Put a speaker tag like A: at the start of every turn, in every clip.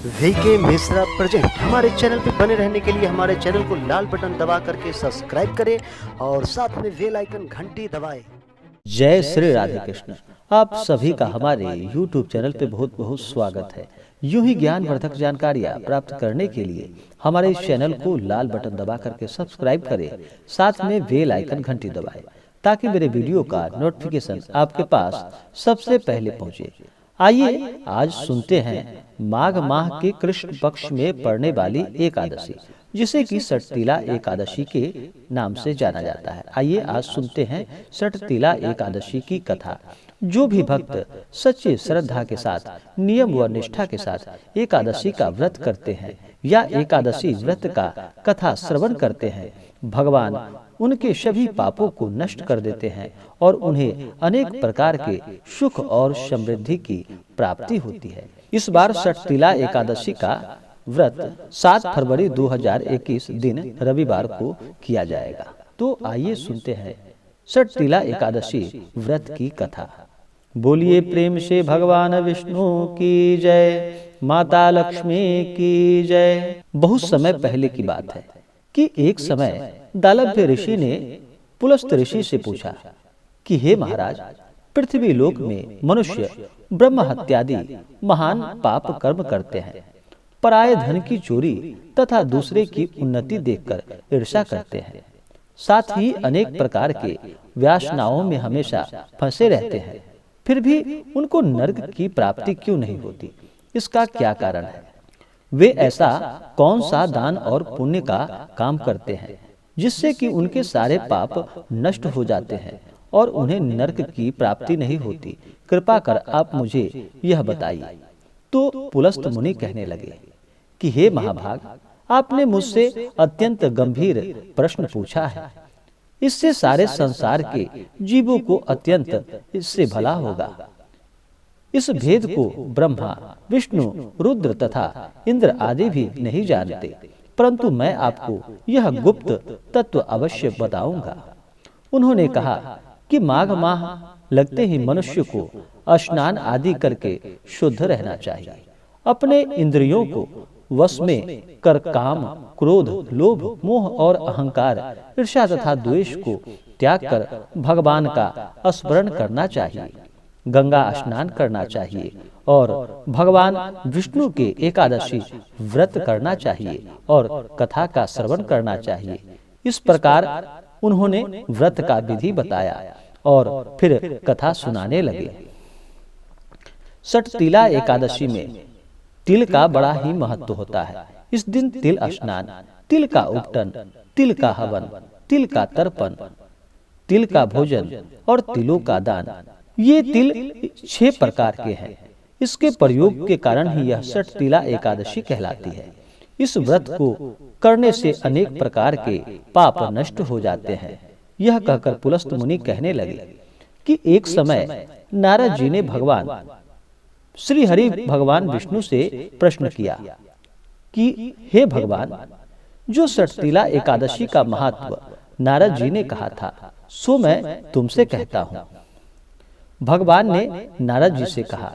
A: VK Mishra present. हमारे channel पे बने रहने के लिए हमारे चैनल को लाल बटन दबा करके सब्सक्राइब करें और साथ में बेल आइकन घंटी दबाएं।
B: जय श्री राधे कृष्ण। आप सभी का हमारे YouTube चैनल पे बहुत बहुत स्वागत है। यूं ही ज्ञानवर्धक जानकारियां प्राप्त करने के लिए हमारे इस चैनल को लाल बटन दबा करके सब्सक्राइब करें, साथ में बेल आइकन घंटी दबाएं ताकि मेरे वीडियो का नोटिफिकेशन आपके पास सबसे पहले पहुंचे। आइए आज सुनते हैं माघ माह के कृष्ण पक्ष में पड़ने वाली एकादशी, जिसे कि सटतिला एकादशी के नाम से जाना जाता है। आइए आज सुनते हैं सटतिला एकादशी की कथा। जो भी भक्त सच्चे श्रद्धा के साथ, नियम व निष्ठा के साथ एकादशी का व्रत करते हैं या एकादशी व्रत का कथा श्रवण करते हैं, भगवान उनके सभी पापों को नष्ट कर देते हैं और उन्हें अनेक प्रकार के सुख और समृद्धि की प्राप्ति होती है। इस बार सटतिला एकादशी का व्रत 7 फरवरी 2021 दिन रविवार को किया जाएगा। तो आइए सुनते हैं सटतिला एकादशी व्रत की कथा। बोलिए प्रेम से भगवान विष्णु की जय, माता लक्ष्मी की जय। बहुत समय पहले की बात है कि एक समय दालभ्य ऋषि ने पुलस्त ऋषि से पूछा कि हे महाराज, पृथ्वी लोक में मनुष्य ब्रह्म हत्यादि महान पाप कर्म करते हैं, पराये धन की चोरी तथा दूसरे की उन्नति देखकर ईर्ष्या करते हैं, साथ ही अनेक प्रकार के वासनाओं में हमेशा फंसे रहते हैं, फिर भी उनको नरक की प्राप्ति क्यों नहीं होती? इसका क्या कारण है? वे ऐसा कौन सा दान और पुण्य का काम करते हैं जिससे कि उनके सारे पाप नष्ट हो जाते हैं और उन्हें नरक की प्राप्ति नहीं होती? कृपा कर आप मुझे यह बताइए। तो पुलस्त मुनि कहने लगे कि हे महाभाग, आपने मुझसे अत्यंत गंभीर प्रश्न पूछा है। इससे सारे संसार के जीवों को अत्यंत इससे भला होगा। इस भेद को ब्रह्मा, विष्णु, रुद्र तथा इंद्र आदि भी नहीं जानते, परंतु मैं आपको यह गुप्त तत्व अवश्य बताऊंगा। उन्होंने कहा कि माघ माह लगते ही मनुष्य को स्नान आदि करके शुद्ध रहना चाहिए। अपने इंद्रियों को वश में कर काम, क्रोध, लोभ, मोह और अहंकार, ईर्ष्या तथा द्वेष को त्याग कर भगवान का स्मरण करना चाहिए। गंगा स्नान करना चाहिए और भगवान विष्णु के एकादशी व्रत करना चाहिए और कथा का श्रवण करना चाहिए। इस प्रकार उन्होंने व्रत का विधि बताया और फिर कथा सुनाने लगे। सटतिला एकादशी में तिल का बड़ा ही महत्व होता है। इस दिन तिल स्नान, तिल का उपटन, तिल का हवन, तिल का तर्पण, तिल का भोजन और तिलों का दान, ये तिल 6 प्रकार के हैं। इसके प्रयोग के कारण ही यह सटतिला एकादशी कहलाती है। इस व्रत को करने से अनेक प्रकार के पाप नष्ट हो जाते हैं। यह कहकर पुलस्त मुनि कहने लगे कि एक समय नारद जी ने भगवान श्री हरि भगवान विष्णु से प्रश्न किया कि हे भगवान, जो सटतिला एकादशी का महत्व नारद जी ने कहा था, सो मैं तुमसे कहता हूँ। भगवान ने नारद जी से कहा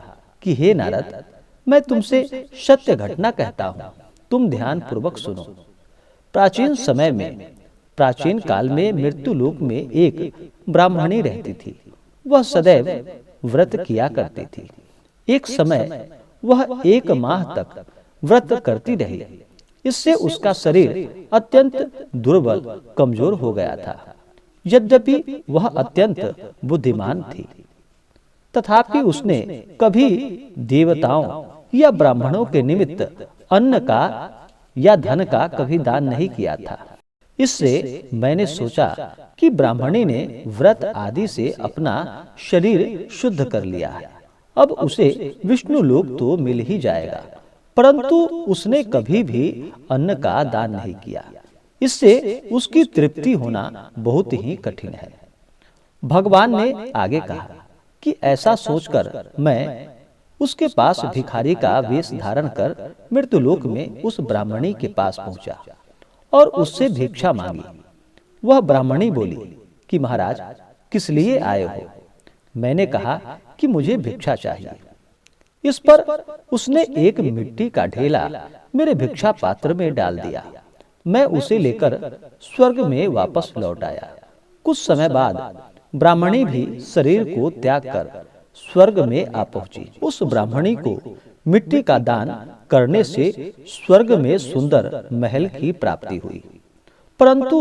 B: कि हे नारद, मैं तुमसे सत्य घटना कहता हूँ, तुम ध्यान पूर्वक सुनो। प्राचीन समय में, प्राचीन काल में मृत्यु लोक में एक ब्राह्मणी रहती थी। वह सदैव व्रत किया करती थी। एक समय वह 1 माह तक व्रत करती रही। इससे उसका शरीर अत्यंत दुर्बल, कमजोर हो गया था। यद्यपि वह अत्यंत बुद्धिमान थी, तथापि उसने कभी देवताओं या ब्राह्मणों के निमित्त अन्न का या धन का कभी दान नहीं किया था। इससे मैंने सोचा कि ब्राह्मणी ने व्रत आदि से अपना शरीर शुद्ध कर लिया है, अब उसे विष्णु लोक तो मिल ही जाएगा, परंतु उसने कभी भी अन्न का दान नहीं किया। इससे उसकी तृप्ति होना बहुत ही कठिन है। भगवान ने आगे कहा कि ऐसा सोचकर मैं उसके पास भिखारी का वेश धारण कर मृत्युलोक में उस ब्राह्मणी के पास पहुंचा और उससे भिक्षा मांगी। वह ब्राह्मणी बोली कि महाराज, किस लिए आए हो? मैंने कहा कि मुझे भिक्षा चाहिए। इस पर उसने एक मिट्टी का ढेला मेरे भिक्षा पात्र में डाल दिया। मैं उसे लेकर स्वर्ग में वापस लौट आया। कुछ समय बाद ब्राह्मणी भी शरीर को त्याग कर स्वर्ग में आ पहुंची। उस ब्राह्मणी को मिट्टी का दान करने से स्वर्ग में सुंदर महल की प्राप्ति हुई, परंतु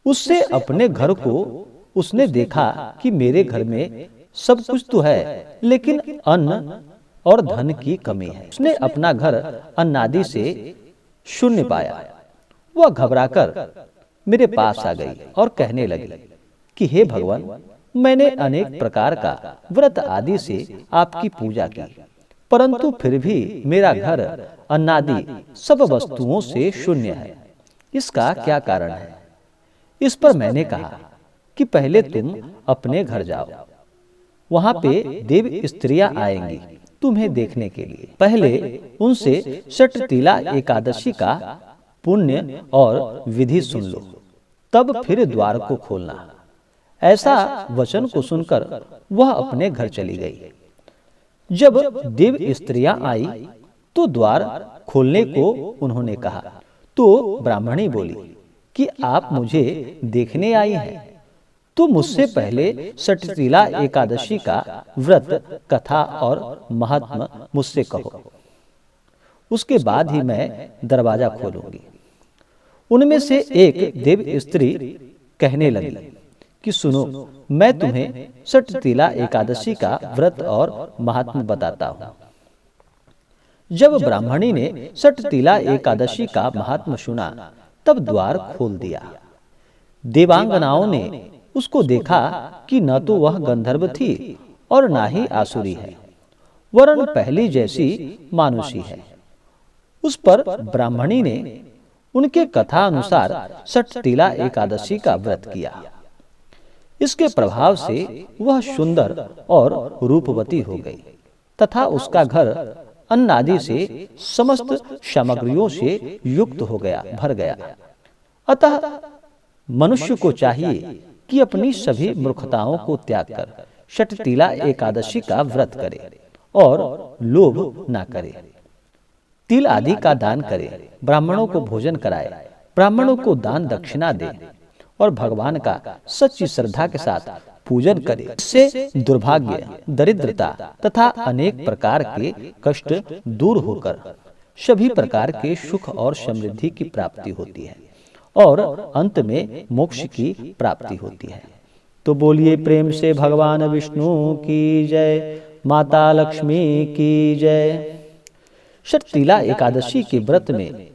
B: उससे अपने घर को उसने देखा कि मेरे घर में सब कुछ तो है, लेकिन अन्न और धन की कमी है। उसने अपना घर अन्नादि से शून्य पाया। वह घबराकर मेरे पास आ गई और कहने लगी कि हे भगवान, मैंने अनेक प्रकार का व्रत आदि से आपकी पूजा की, परंतु फिर भी मेरा घर अन्नादि सब वस्तुओं से शून्य है। इसका क्या कारण है? इस पर मैंने कहा कि पहले तुम अपने घर जाओ, वहां पे देव स्त्रियां आएंगी तुम्हें देखने के लिए। पहले उनसे षटतिला एकादशी का पुण्य और विधि सुन लो, तब फिर द्वार को खोलना। ऐसा वचन को सुनकर वह अपने घर चली गई। जब देव स्त्रियां आई तो द्वार खोलने को उन्होंने कहा, तो ब्राह्मणी बोली कि आप मुझे देखने आई हैं, तो मुझसे पहले षटतिला एकादशी का व्रत कथा और महात्म मुझसे कहो, उसके बाद ही मैं दरवाजा खोलूंगी। उनमें से एक देव स्त्री कहने लगी कि सुनो, मैं तुम्हें षटतिला एकादशी का व्रत और महात्म बताता हूँ। जब ब्राह्मणी ने षटतिला एकादशी का महात्म सुना, तब द्वार खोल दिया। देवांगनाओं ने उसको देखा कि न तो वह गंधर्व थी और न ही आसुरी है, वरन पहली जैसी मानुषी है। उस पर ब्राह्मणी ने उनके कथा अनुसार षटतिला एकादशी का व्रत किया। इसके प्रभाव से वह सुंदर और रूपवती हो गई तथा उसका घर अन्नादि से समस्त सामग्रियों से युक्त हो गया, भर गया। अतः मनुष्य को चाहिए कि अपनी सभी मूर्खताओं को त्याग कर षटतिला एकादशी का व्रत करे और लोभ ना करे। तिल आदि का दान करे, ब्राह्मणों को भोजन कराए, ब्राह्मणों को दान दक्षिणा दे और भगवान का सच्ची श्रद्धा के साथ पूजन करे। इससे दुर्भाग्य, दरिद्रता तथा अनेक प्रकार के कष्ट दूर होकर सभी प्रकार के सुख और समृद्धि की प्राप्ति होती है और अंत में मोक्ष की प्राप्ति होती है। तो बोलिए प्रेम से भगवान विष्णु की जय, माता लक्ष्मी की जय। षटतिला एकादशी के व्रत में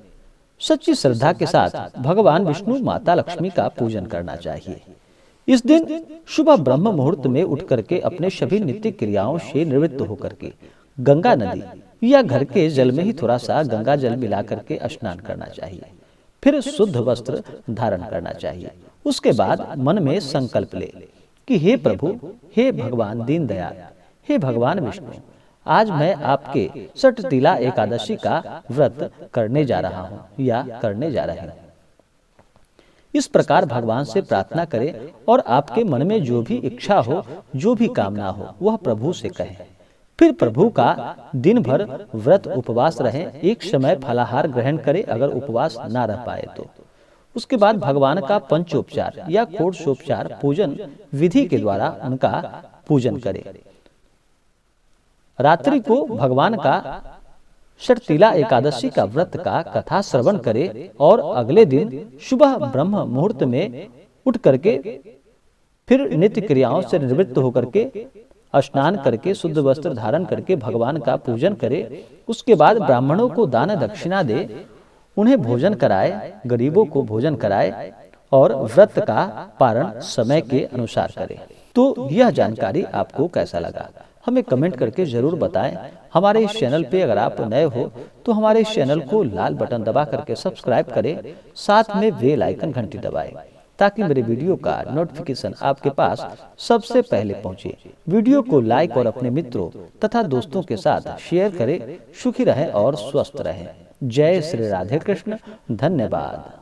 B: सच्ची श्रद्धा के साथ भगवान विष्णु, माता लक्ष्मी का पूजन करना चाहिए। इस दिन सुबह ब्रह्म मुहूर्त में उठ करके अपने सभी नित्य क्रियाओं से निवृत्त होकर के गंगा नदी या घर के जल में ही थोड़ा सा गंगा जल मिला करके स्नान करना चाहिए। फिर शुद्ध वस्त्र धारण करना चाहिए। उसके बाद मन में संकल्प ले कि हे प्रभु, हे भगवान दीनदयाल, हे भगवान विष्णु, आज मैं आपके षटतिला एकादशी का व्रत करने जा रहा हूँ या करने जा रहे हैं। इस प्रकार भगवान से प्रार्थना करें और आपके मन में जो भी इच्छा हो, जो भी कामना हो, वह प्रभु से कहें। फिर प्रभु का दिन भर व्रत उपवास रहें। एक समय फलाहार ग्रहण करें अगर उपवास ना रह पाए तो। उसके बाद भगवान का पंचोपचार या षोडशोपचार पूजन विधि के द्वारा उनका पूजन करें। रात्रि को भगवान का षटतिला एकादशी का व्रत का कथा श्रवण करे और अगले दिन सुबह ब्रह्म मुहूर्त में उठ करके फिर नित्य क्रियाओं से निवृत्त होकर के स्नान करके शुद्ध वस्त्र धारण करके भगवान का पूजन करे। उसके बाद ब्राह्मणों को दान दक्षिणा दे, उन्हें भोजन कराए, गरीबों को भोजन कराए और व्रत का पारण समय के अनुसार करे। तो यह जानकारी आपको कैसा लगा हमें कमेंट करके जरूर बताएं। हमारे इस चैनल पे अगर आप नए हो तो हमारे इस चैनल को लाल बटन दबा करके सब्सक्राइब करें, साथ में बेल आइकन घंटी दबाएं ताकि मेरे वीडियो का नोटिफिकेशन आपके पास सबसे पहले पहुंचे। वीडियो को लाइक और अपने मित्रों तथा दोस्तों के साथ शेयर करें। सुखी रहें और स्वस्थ रहें। जय श्री राधे कृष्ण। धन्यवाद।